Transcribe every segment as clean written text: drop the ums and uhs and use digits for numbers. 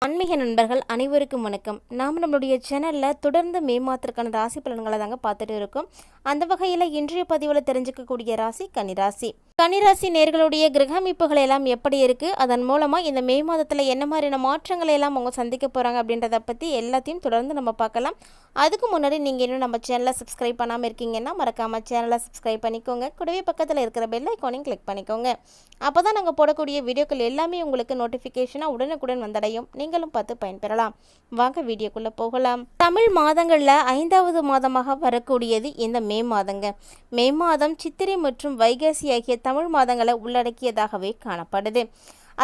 ஆன்மீக நண்பர்கள் அனைவருக்கும் வணக்கம். நாம் நம்மளுடைய சேனலில் தொடர்ந்து மே மாதத்திற்கான ராசி பலன்களை தாங்க பார்த்துட்டு இருக்கோம். அந்த வகையில் இன்றைய பதிவில் தெரிஞ்சுக்கக்கூடிய ராசி கன்னிராசி. கன்னிராசி நேர்களுடைய கிரக அமைப்புகள் எல்லாம் எப்படி இருக்குது, அதன் மூலமாக இந்த மே மாதத்தில் என்ன மாதிரியான மாற்றங்களை எல்லாம் அவங்க சந்திக்க போகிறாங்க அப்படின்றத பற்றி எல்லாத்தையும் தொடர்ந்து நம்ம பார்க்கலாம். அதுக்கு முன்னாடி நீங்கள் இன்னும் நம்ம சேனலை சப்ஸ்கிரைப் பண்ணாமல் இருக்கீங்கன்னா மறக்காமல் சேனலை சப்ஸ்கிரைப் பண்ணிக்கோங்க. கூடவே பக்கத்தில் இருக்கிற பெல் ஐக்கானையும் கிளிக் பண்ணிக்கோங்க. அப்போ தான் நாங்கள் போடக்கூடிய வீடியோக்கள் எல்லாமே உங்களுக்கு நோட்டிஃபிகேஷனாக உடனுக்குடன் வந்தடையும். நீங்களும் பார்த்து பயன்பெறலாம். வாங்க வீடியோக்குள்ளே போகலாம். தமிழ் மாதங்களில் 5வது மாதமாக வரக்கூடியது இந்த மே மாதங்க. மே மாதம் சித்திரை மற்றும் வைகாசி ஆகிய தமிழ் மாதங்களை உள்ளடக்கியதாகவே காணப்படுது.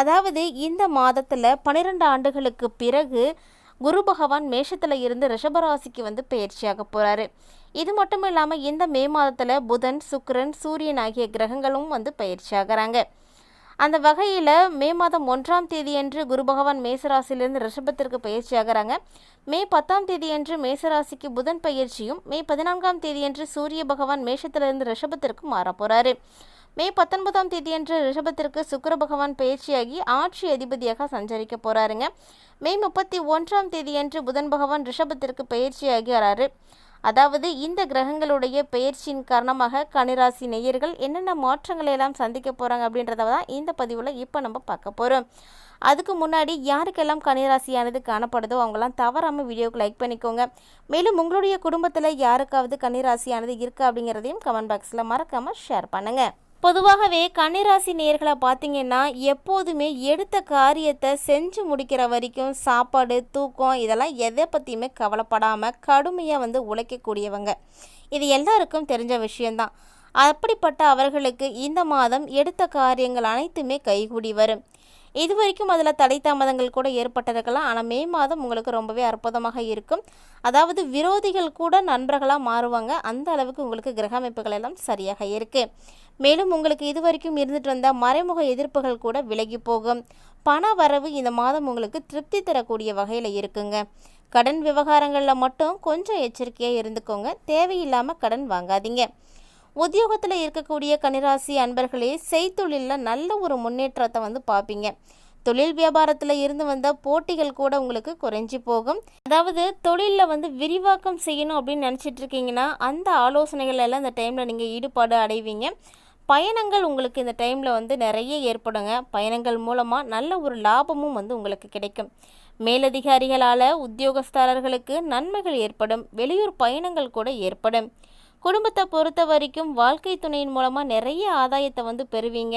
அதாவது இந்த மாதத்தில் 12 ஆண்டுகளுக்கு பிறகு குரு பகவான் மேஷத்தில் இருந்து ரிஷபராசிக்கு பயிற்சியாக போகிறாரு. இது மட்டும் இல்லாமல் இந்த மே மாதத்தில் புதன், சுக்கிரன், சூரியன் ஆகிய கிரகங்களும் பயிற்சியாகிறாங்க. அந்த வகையில் மே மாதம் 1ஆம் தேதியன்று குரு பகவான் மேசராசிலிருந்து ரிஷபத்திற்கு பயிற்சியாகிறாங்க. மே 10ஆம் தேதியன்று மேசராசிக்கு புதன் பயிற்சியும், மே 14ஆம் தேதியன்று சூரிய பகவான் மேஷத்திலிருந்து ரிஷபத்திற்கு மாற போகிறாரு. மே 19ஆம் தேதியன்று ரிஷபத்திற்கு சுக்கிர பகவான் பயிற்சியாகி ஆட்சி அதிபதியாக சஞ்சரிக்க போகிறாருங்க. மே 31ஆம் தேதியன்று புதன் பகவான் ரிஷபத்திற்கு பயிற்சியாகிறாரு. அதாவது இந்த கிரகங்களுடைய பெயர்ச்சியின் காரணமாக கன்னிராசி நேயர்கள் என்னென்ன மாற்றங்களை எல்லாம் சந்திக்க போகிறாங்க அப்படின்றத தான் இந்த பதிவில் இப்போ நம்ம பார்க்க போகிறோம். அதுக்கு முன்னாடி யாருக்கெல்லாம் கன்னிராசியானது காணப்படுதோ அவங்களாம் தவறாமல் வீடியோக்கு லைக் பண்ணிக்கோங்க. மேலும் உங்களுடைய குடும்பத்தில் யாருக்காவது கன்னிராசியானது இருக்கா அப்படிங்கிறதையும் கமெண்ட் பாக்ஸில் மறக்காமல் ஷேர் பண்ணுங்கள். பொதுவாகவே கன்னிராசி நேயர்களை பார்த்தீங்கன்னா எப்போதுமே எடுத்த காரியத்தை செஞ்சு முடிக்கிற வரைக்கும் சாப்பாடு, தூக்கம் இதெல்லாம் எதை பற்றியுமே கவலைப்படாமல் கடுமையாக உழைக்கக்கூடியவங்க. இது எல்லாருக்கும் தெரிஞ்ச விஷயந்தான். அப்படிப்பட்ட அவர்களுக்கு இந்த மாதம் எடுத்த காரியங்கள் அனைத்துமே கைகூடி வரும். இது வரைக்கும் அதில் தடை தாமதங்கள் கூட ஏற்பட்டிருக்கலாம். ஆனால் மே மாதம் உங்களுக்கு ரொம்பவே அற்புதமாக இருக்கும். அதாவது விரோதிகள் கூட நண்பர்களாக மாறுவாங்க. அந்த அளவுக்கு உங்களுக்கு கிரக அமைப்புகள் எல்லாம் சரியாக இருக்குது. மேலும் உங்களுக்கு இது வரைக்கும் இருந்துட்டு வந்த மறைமுக எதிர்ப்புகள் கூட விலகி போகும். பண வரவு இந்த மாதம் உங்களுக்கு திருப்தி தரக்கூடிய வகையில் இருக்குங்க. கடன் விவகாரங்களில் மட்டும் கொஞ்சம் எச்சரிக்கையாக இருந்துக்கோங்க. தேவையில்லாமல் கடன் வாங்காதீங்க. உத்தியோகத்தில் இருக்கக்கூடிய கன்னிராசி அன்பர்களே, செய்தொழிலில் நல்ல ஒரு முன்னேற்றத்தை பார்ப்பீங்க. தொழில் வியாபாரத்தில் இருந்து வந்த போட்டிகள் கூட உங்களுக்கு குறைஞ்சி போகும். அதாவது தொழிலில் விரிவாக்கம் செய்யணும் அப்படின்னு நினச்சிட்டு இருக்கீங்கன்னா அந்த ஆலோசனைகள் எல்லாம் இந்த டைமில் நீங்கள் ஈடுபாடு அடைவீங்க. பயணங்கள் உங்களுக்கு இந்த டைமில் நிறைய ஏற்படுங்க. பயணங்கள் மூலமாக நல்ல ஒரு லாபமும் உங்களுக்கு கிடைக்கும். மேலதிகாரிகளால் உத்தியோகஸ்தர்களுக்கு நன்மைகள் ஏற்படும். வெளியூர் பயணங்கள் கூட ஏற்படும். குடும்பத்தை பொறுத்த வரைக்கும் வாழ்க்கை துணையின் மூலமாக நிறைய ஆதாயத்தை பெறுவீங்க.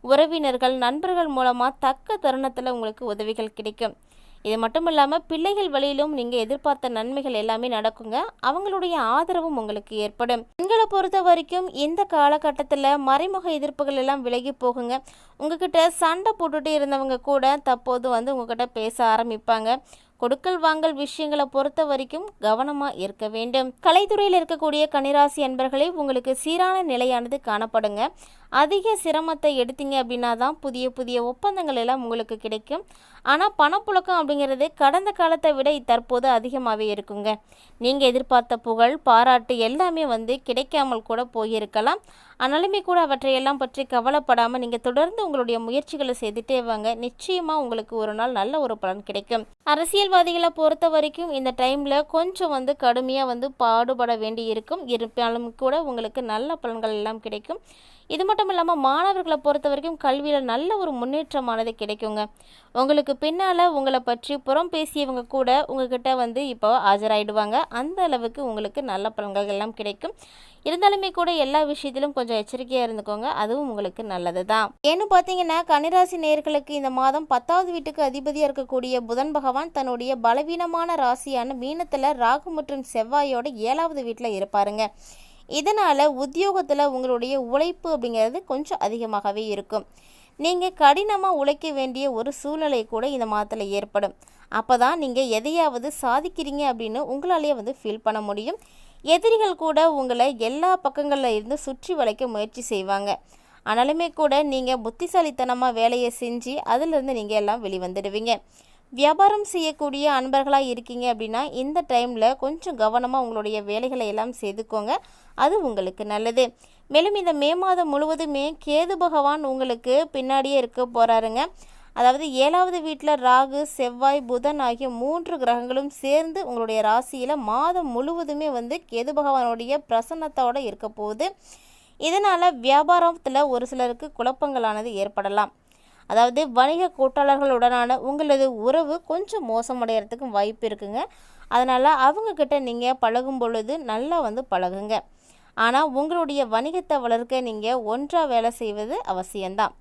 உறவினர்கள், நண்பர்கள் மூலமாக தக்க தருணத்தில் உங்களுக்கு உதவிகள் கிடைக்கும். இது மட்டும் இல்லாமல் பிள்ளைகள் வழியிலும் நீங்கள் எதிர்பார்த்த நன்மைகள் எல்லாமே நடக்குங்க. அவங்களுடைய ஆதரவும் உங்களுக்கு ஏற்படும். பெண்களை பொறுத்த வரைக்கும் இந்த காலகட்டத்தில் மறைமுக எதிர்ப்புகள் எல்லாம் விலகி போகுங்க. உங்ககிட்ட சண்டை போட்டுட்டு இருந்தவங்க கூட தற்போது உங்ககிட்ட பேச ஆரம்பிப்பாங்க. கொடுக்கல் வாங்கல் விஷயங்களை பொறுத்த வரைக்கும் கவனமாக இருக்க வேண்டும். கலைத்துறையில் இருக்கக்கூடிய கன்னிராசி அன்பர்களே, உங்களுக்கு சீரான நிலையானது காணப்படுங்க. அதிக சிரமத்தை எடுத்தீங்க அப்படின்னா தான் புதிய புதிய ஒப்பந்தங்கள் எல்லாம் உங்களுக்கு கிடைக்கும். ஆனால் பணப்புழக்கம் அப்படிங்கிறது கடந்த காலத்தை விட தற்போது அதிகமாகவே இருக்குங்க. நீங்கள் எதிர்பார்த்த புகழ், பாராட்டு எல்லாமே கிடைக்காமல் கூட போயிருக்கலாம். ஆனாலுமே கூட அவற்றையெல்லாம் பற்றி கவலைப்படாமல் நீங்கள் தொடர்ந்து உங்களுடைய முயற்சிகளை செய்துட்டே வாங்க. நிச்சயமாக உங்களுக்கு ஒரு நாள் நல்ல ஒரு பலன் கிடைக்கும். அரசியல்வாதிகளை பொறுத்த வரைக்கும் இந்த டைமில் கொஞ்சம் கடுமையாக பாடுபட வேண்டி இருக்கும். இருந்தாலும் கூட உங்களுக்கு நல்ல பலன்கள் எல்லாம் கிடைக்கும். இது மட்டும் இல்லாமல் மாணவர்களை பொறுத்த வரைக்கும் கல்வியில் நல்ல ஒரு முன்னேற்றமானது கிடைக்குங்க. உங்களுக்கு பின்னால் உங்களை பற்றி புறம் பேசியவங்க கூட உங்ககிட்ட இப்போ ஆஜராயிடுவாங்க. அந்த அளவுக்கு உங்களுக்கு நல்ல பலன்கள் எல்லாம் கிடைக்கும். இருந்தாலுமே கூட எல்லா விஷயத்திலும் கொஞ்சம் எச்சரிக்கையாக இருந்துக்கோங்க. அதுவும் உங்களுக்கு நல்லது தான். ஏன்னு பார்த்தீங்கன்னா கன்னிராசி நேயர்களுக்கு இந்த மாதம் 10வது வீட்டுக்கு அதிபதியாக இருக்கக்கூடிய புதன் பகவான் தன்னுடைய பலவீனமான ராசியான மீனத்தில் ராகு மற்றும் செவ்வாயோட 7வது வீட்டில் இருப்பாருங்க. இதனால் உத்தியோகத்தில் உங்களுடைய உழைப்பு அப்படிங்கிறது கொஞ்சம் அதிகமாகவே இருக்கும். நீங்கள் கடினமாக உழைக்க வேண்டிய ஒரு சூழ்நிலை கூட இந்த மாதத்தில் ஏற்படும். அப்போ தான் நீங்கள் எதையாவது சாதிக்கிறீங்க அப்படின்னு உங்களாலேயே ஃபீல் பண்ண முடியும். எதிரிகள் கூட உங்களை எல்லா பக்கங்களில் இருந்து சுற்றி வளைக்க முயற்சி செய்வாங்க. ஆனாலுமே கூட நீங்கள் புத்திசாலித்தனமாக வேலையை செஞ்சு அதிலிருந்து நீங்கள் எல்லாம் வெளிவந்துடுவீங்க. வியாபாரம் செய்யக்கூடிய அன்பர்களாக இருக்கீங்க அப்படின்னா இந்த டைமில் கொஞ்சம் கவனமாக உங்களுடைய வேலைகளை எல்லாம் செய்துக்கோங்க. அது உங்களுக்கு நல்லது. மேலும் இந்த மே மாதம் முழுவதுமே கேது பகவான் உங்களுக்கு பின்னாடியே இருக்க போகிறாருங்க. அதாவது 7வது வீட்டில் ராகு, செவ்வாய், புதன் ஆகிய 3 கிரகங்களும் சேர்ந்து உங்களுடைய ராசியில் மாதம் முழுவதுமே வந்து கேது பகவானுடைய பிரசன்னத்தோடு இருக்க போகுது. இதனால் வியாபாரத்தில் ஒரு சிலருக்கு குழப்பங்களானது ஏற்படலாம். அதாவது வணிக கூட்டாளர்களுடனான உங்களது உறவு கொஞ்சம் மோசமடைகிறதுக்கும் வாய்ப்பு இருக்குங்க. அதனால் அவங்கக்கிட்ட நீங்கள் பழகும் பொழுது நல்லா வந்து பழகுங்க. ஆனால் உங்களுடைய வணிகத்தை வளர்க்க நீங்கள் ஒன்றாக வேலை செய்வது அவசியம்தான்.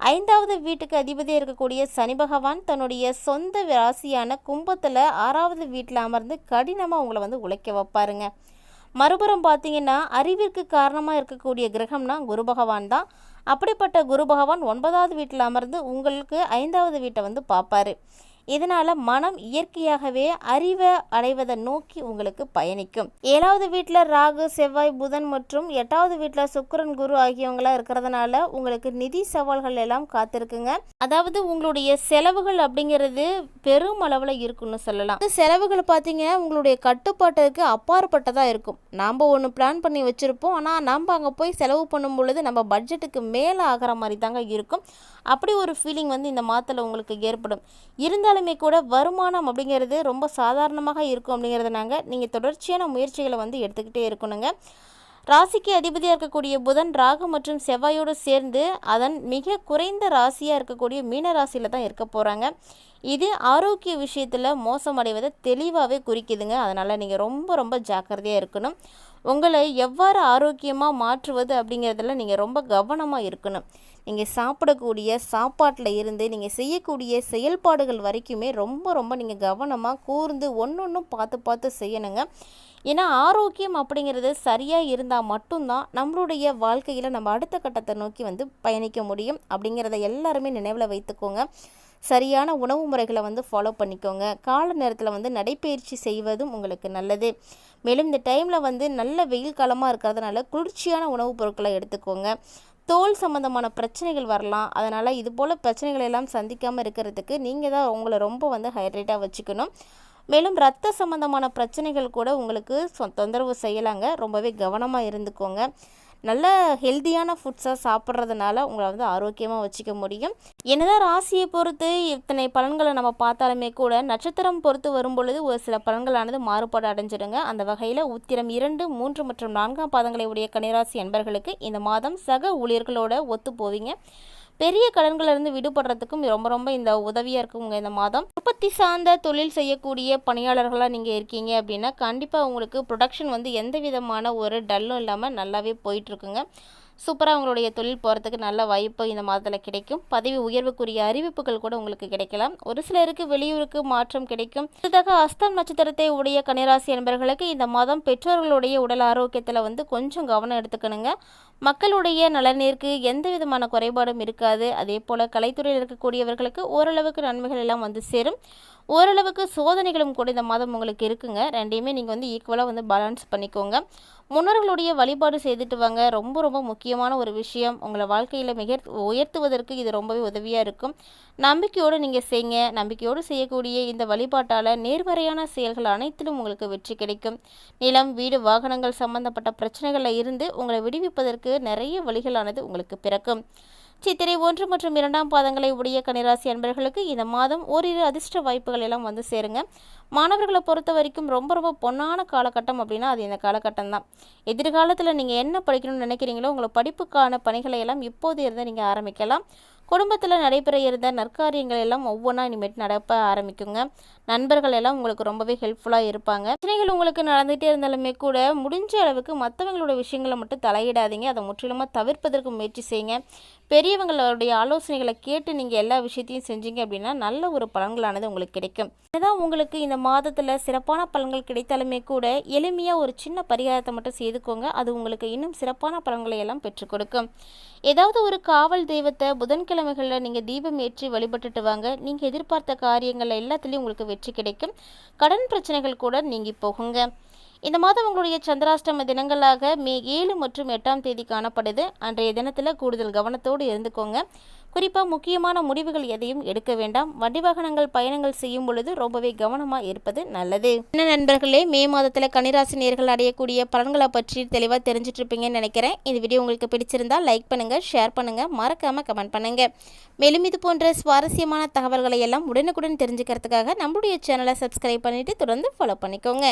5வது வீட்டுக்கு அதிபதியாக இருக்கக்கூடிய சனி பகவான் தன்னுடைய சொந்த ராசியான கும்பத்தில் 6வது வீட்டில் அமர்ந்து கடினமாக உங்களை வந்து உழைக்க வைப்பாருங்க. மறுபுறம் பார்த்தீங்கன்னா அறிவிற்கு காரணமாக இருக்கக்கூடிய கிரகம்னா குரு பகவான் தான். அப்படிப்பட்ட குரு பகவான் 9வது வீட்டில் அமர்ந்து உங்களுக்கு 5வது வீட்டை வந்து பார்ப்பாரு. இதனால் மனம் இயற்கையாகவே அறிவை அடைவதை நோக்கி உங்களுக்கு பயணிக்கும். 7வது வீட்டில் ராகு, செவ்வாய், புதன் மற்றும் 8வது வீட்டில் சுக்கிரன், குரு ஆகியவங்களாம் இருக்கிறதுனால உங்களுக்கு நிதி சவால்கள் எல்லாம் காத்திருக்குங்க. அதாவது உங்களுடைய செலவுகள் அப்படிங்கிறது பெரும் அளவில் இருக்குன்னு சொல்லலாம். செலவுகள் பார்த்தீங்கன்னா உங்களுடைய கட்டுப்பாட்டுக்கு அப்பாற்பட்டதாக இருக்கும். நாம் ஒன்று பிளான் பண்ணி வச்சுருப்போம், ஆனால் நம்ம அங்கே போய் செலவு பண்ணும் பொழுது நம்ம பட்ஜெட்டுக்கு மேலே ஆகிற மாதிரி தாங்க இருக்கும். அப்படி ஒரு ஃபீலிங் வந்து இந்த மாதத்தில் உங்களுக்கு ஏற்படும். இருந்தாலுமே கூட வருமானம் அப்படிங்கிறது ரொம்ப சாதாரணமாக இருக்கும் அப்படிங்கிறதுனாங்க நீங்கள் தொடர்ச்சியான முயற்சிகளை வந்து எடுத்துக்கிட்டே இருக்கணுங்க. ராசிக்கு அதிபதியாக இருக்கக்கூடிய புதன் ராகு மற்றும் செவ்வாயோடு சேர்ந்து அதன் மிக குறைந்த ராசியாக இருக்கக்கூடிய மீன ராசியில் தான் இருக்க போகிறாங்க. இது ஆரோக்கிய விஷயத்தில் மோசமடைவதை தெளிவாகவே குறிக்குதுங்க. அதனால் நீங்கள் ரொம்ப ரொம்ப ஜாக்கிரதையாக இருக்கணும். உங்களை எவ்வாறு ஆரோக்கியமாக மாற்றுவது அப்படிங்கிறதுல நீங்கள் ரொம்ப கவனமாக இருக்கணும். நீங்கள் சாப்பிடக்கூடிய சாப்பாட்டில் இருந்து நீங்கள் செய்யக்கூடிய செயல்பாடுகள் வரைக்குமே ரொம்ப ரொம்ப நீங்கள் கவனமாக கூர்ந்து ஒன்றொன்றும் பார்த்து பார்த்து செய்யணுங்க. ஏன்னா ஆரோக்கியம் அப்படிங்கிறது சரியாக இருந்தால் மட்டும்தான் நம்மளுடைய வாழ்க்கையில் நம்ம அடுத்த கட்டத்தை நோக்கி வந்து பயணிக்க முடியும் அப்படிங்கிறத எல்லாருமே நினைவில் வைத்துக்கோங்க. சரியான உணவு முறைகளை வந்து ஃபாலோ பண்ணிக்கோங்க. கால நேரத்தில் வந்து நடைப்பயிற்சி செய்வதும் உங்களுக்கு நல்லது. மேலும் இந்த டைமில் வந்து நல்ல வெயில் காலமாக இருக்கிறதுனால குளிர்ச்சியான உணவுப் பொருட்களை எடுத்துக்கோங்க. தோல் சம்மந்தமான பிரச்சனைகள் வரலாம். அதனால் இது போல் பிரச்சனைகள் எல்லாம் சந்திக்காமல் இருக்கிறதுக்கு நீங்கள் தான் உங்களை ரொம்ப வந்து ஹைட்ரேட்டாக வச்சுக்கணும். மேலும் ரத்த சம்மந்தமான பிரச்சனைகள் கூட உங்களுக்கு தொந்தரவு செய்யலாங்க. ரொம்பவே கவனமாக இருந்துக்கோங்க. நல்ல ஹெல்த்தியான ஃபுட்ஸாக சாப்பிட்றதுனால உங்களை வந்து ஆரோக்கியமாக வச்சுக்க முடியும். என்னதான் ராசியை பொறுத்து இத்தனை பலன்களை நம்ம பார்த்தாலுமே கூட நட்சத்திரம் பொறுத்து வரும் பொழுது ஒரு சில பலன்களானது மாறுபாடு அடைஞ்சிடுங்க. அந்த வகையில் உத்திரம் 2, 3 மற்றும் 4ஆம் பாதங்களை உடைய கன்னிராசி அன்பர்களுக்கு இந்த மாதம் சக ஊழியர்களோட ஒத்து போவீங்க. பெரிய கடன்களிலிருந்து விடுபடுறதுக்கும் ரொம்ப ரொம்ப இந்த உதவியாக இருக்குங்க. இந்த மாதம் உற்பத்தி சார்ந்த தொழில் செய்யக்கூடிய பணியாளர்களாக நீங்கள் இருக்கீங்க அப்படின்னா கண்டிப்பாக உங்களுக்கு ப்ரொடக்ஷன் வந்து எந்த விதமான ஒரு டல்லும் இல்லாமல் நல்லாவே போயிட்டுருக்குங்க. சூப்பராக உங்களுடைய தொழில் போகிறதுக்கு நல்ல வாய்ப்பு இந்த மாதத்தில் கிடைக்கும். பதவி உயர்வுக்குரிய அறிவிப்புகள் கூட உங்களுக்கு கிடைக்கலாம். ஒரு சிலருக்கு வெளியூருக்கு மாற்றம் கிடைக்கும். இதுதாக அஸ்தம் நட்சத்திரத்தை உடைய கன்னிராசி என்பவர்களுக்கு இந்த மாதம் பெற்றோர்களுடைய உடல் ஆரோக்கியத்தில் வந்து கொஞ்சம் கவனம் எடுத்துக்கணுங்க. மக்களுடைய நலனிற்கு எந்த விதமான குறைபாடும் இருக்காது. அதே போல் கலைத்துறையில் இருக்கக்கூடியவர்களுக்கு ஓரளவுக்கு நன்மைகள் எல்லாம் வந்து சேரும். ஓரளவுக்கு சோதனைகளும் கூட இந்த மாதம் உங்களுக்கு இருக்குங்க. ரெண்டையுமே நீங்கள் வந்து ஈக்குவலாக வந்து பேலன்ஸ் பண்ணிக்கோங்க. முன்னோர்களுடைய வழிபாடு செய்துட்டு வாங்க. ரொம்ப ரொம்ப முக்கியமான ஒரு விஷயம். உங்களை வாழ்க்கையில் மிக உயர்த்துவதற்கு இது ரொம்பவே உதவியாக இருக்கும். நம்பிக்கையோடு நீங்கள் செய்யுங்க. நம்பிக்கையோடு செய்யக்கூடிய இந்த வழிபாட்டால் நேர்மறையான செயல்கள் அனைத்திலும் உங்களுக்கு வெற்றி கிடைக்கும். நிலம், வீடு, வாகனங்கள் சம்பந்தப்பட்ட பிரச்சனைகளில் இருந்து உங்களை விடுவிப்பதற்கு நிறைய வழிகளானது உங்களுக்கு பிறக்கும். சித்திரை 1 மற்றும் 2ஆம் பாதங்களை உடைய கன்னிராசி அன்பர்களுக்கு இந்த மாதம் ஓரிரு அதிர்ஷ்ட வாய்ப்புகள் எல்லாம் வந்து சேருங்க. மாணவர்களை பொறுத்த வரைக்கும் ரொம்ப ரொம்ப பொன்னான காலகட்டம் அப்படின்னா அது இந்த காலகட்டம் தான். எதிர்காலத்தில் நீங்கள் என்ன படிக்கணும்னு நினைக்கிறீங்களோ உங்களை படிப்புக்கான பணிகளை எல்லாம் இப்போது இருந்து நீங்கள் ஆரம்பிக்கலாம். குடும்பத்தில் நடைபெற இருந்த நற்காரியங்கள் எல்லாம் ஒவ்வொன்றா இனிமேட்டு நடப்ப ஆரம்பிக்குங்க. நண்பர்கள் எல்லாம் உங்களுக்கு ரொம்பவே ஹெல்ப்ஃபுல்லாக இருப்பாங்க. பிரச்சனைகள் உங்களுக்கு நடந்துகிட்டே இருந்தாலுமே கூட முடிஞ்ச அளவுக்கு மற்றவங்களோட விஷயங்களை மட்டும் தலையிடாதீங்க. அதை முற்றிலுமாக தவிர்ப்பதற்கு முயற்சி செய்யுங்க. பெரியவங்களுடைய ஆலோசனைகளை கேட்டு நீங்கள் எல்லா விஷயத்தையும் செஞ்சீங்க அப்படின்னா நல்ல ஒரு பலன்களானது உங்களுக்கு கிடைக்கும். இதுதான் உங்களுக்கு இந்த மாதத்தில் சிறப்பான பலன்கள் கிடைத்தாலுமே கூட எளிமையாக ஒரு சின்ன பரிகாரத்தை மட்டும் செய்துக்கோங்க. அது உங்களுக்கு இன்னும் சிறப்பான பலன்களை எல்லாம் பெற்றுக் கொடுக்கும். ஏதாவது ஒரு காவல் தெய்வத்தை புதன்கிழமைகளில் நீங்கள் தீபம் ஏற்றி வழிபட்டுட்டு வாங்க. நீங்கள் எதிர்பார்த்த காரியங்கள் எல்லாத்துலேயும் உங்களுக்கு வெற்றி கிடைக்கும். கடன் பிரச்சனைகள் கூட நீங்கி போகுங்க. இந்த மாதம் உங்களுடைய சந்திராஷ்டம தினங்களாக மே 7 மற்றும் 8ஆம் தேதி காணப்படுது. அன்றைய தினத்தில் கூடுதல் கவனத்தோடு இருந்துக்கோங்க. குறிப்பாக முக்கியமான முடிவுகள் எதையும் எடுக்க வேண்டாம். வண்டி வாகனங்கள் பயணங்கள் செய்யும் பொழுது ரொம்பவே கவனமாக இருப்பது நல்லது. என்ன நண்பர்களே, மே மாதத்தில் கன்னிராசி நேயர்கள் அடையக்கூடிய பலன்களை பற்றி தெளிவாக தெரிஞ்சிட்டு இருப்பீங்கன்னு நினைக்கிறேன். இந்த வீடியோ உங்களுக்கு பிடிச்சிருந்தா லைக் பண்ணுங்கள், ஷேர் பண்ணுங்கள், மறக்காமல் கமெண்ட் பண்ணுங்கள். மேலும் இது போன்ற சுவாரஸ்யமான தகவல்களை எல்லாம் உடனுக்குடன் தெரிஞ்சுக்கிறதுக்காக நம்மளுடைய சேனலை சப்ஸ்கிரைப் பண்ணிவிட்டு தொடர்ந்து ஃபாலோ பண்ணிக்கோங்க.